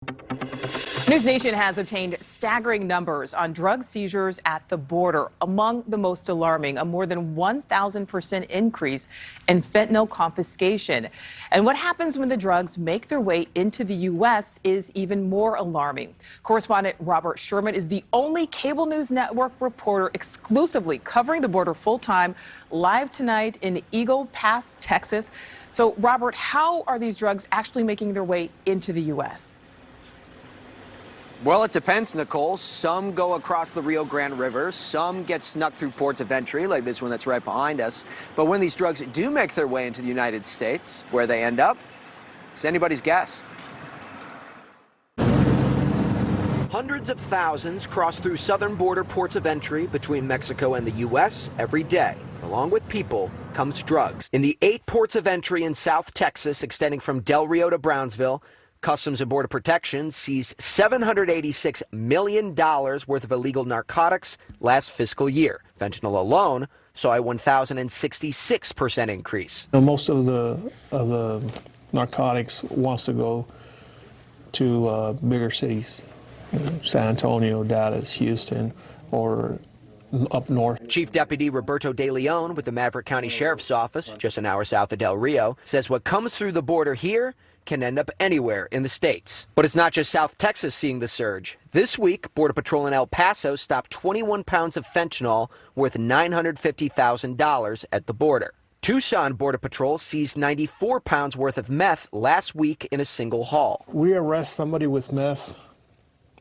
NewsNation has obtained staggering numbers on drug seizures at the border. Among the most alarming, a more than 1,000% increase in fentanyl confiscation. And what happens when the drugs make their way into the U.S. is even more alarming. Correspondent Robert Sherman is the only cable news network reporter exclusively covering the border full-time, live tonight in Eagle Pass, Texas. So, Robert, how are these drugs actually making their way into the U.S.? Well, it depends, Nicole. Some go across the Rio Grande River. Some get snuck through ports of entry, like this one that's right behind us. But when these drugs do make their way into the United States, where they end up, it's anybody's guess. Hundreds of thousands cross through southern border ports of entry between Mexico and the U.S. every day. Along with people comes drugs. In the 8 ports of entry in South Texas, extending from Del Rio to Brownsville, Customs and Border Protection seized $786 million worth of illegal narcotics last fiscal year. Fentanyl alone saw a 1,066% increase. Most of the narcotics wants to go to bigger cities, San Antonio, Dallas, Houston, or up north. Chief Deputy Roberto De Leon with the Maverick County Sheriff's Office, just an hour south of Del Rio, says what comes through the border here can end up anywhere in the states. But it's not just South Texas seeing the surge. This week, Border Patrol in El Paso stopped 21 pounds of fentanyl worth $950,000 at the border. Tucson Border Patrol seized 94 pounds worth of meth last week in a single haul. We arrest somebody with meth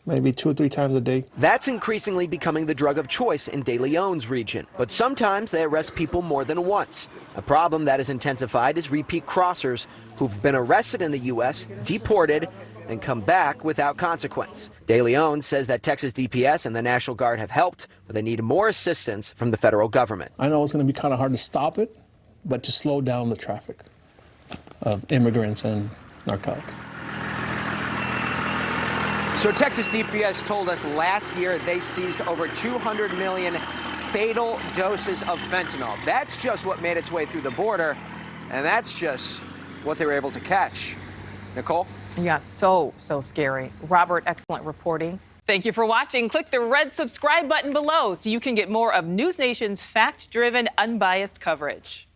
maybe 2 or 3 times a day. That's increasingly becoming the drug of choice in De Leon's region. But sometimes they arrest people more than once. A problem that has intensified is repeat crossers who've been arrested in the U.S., deported, and come back without consequence. De Leon says that Texas DPS and the National Guard have helped, but they need more assistance from the federal government. I know it's going to be kind of hard to stop it, but to slow down the traffic of immigrants and narcotics. So Texas DPS told us last year they seized over 200 million fatal doses of fentanyl. That's just what made its way through the border, and that's just what they were able to catch. Nicole? Yeah, so scary. Robert, excellent reporting. Thank you for watching. Click the red subscribe button below so you can get more of NewsNation's fact-driven, unbiased coverage.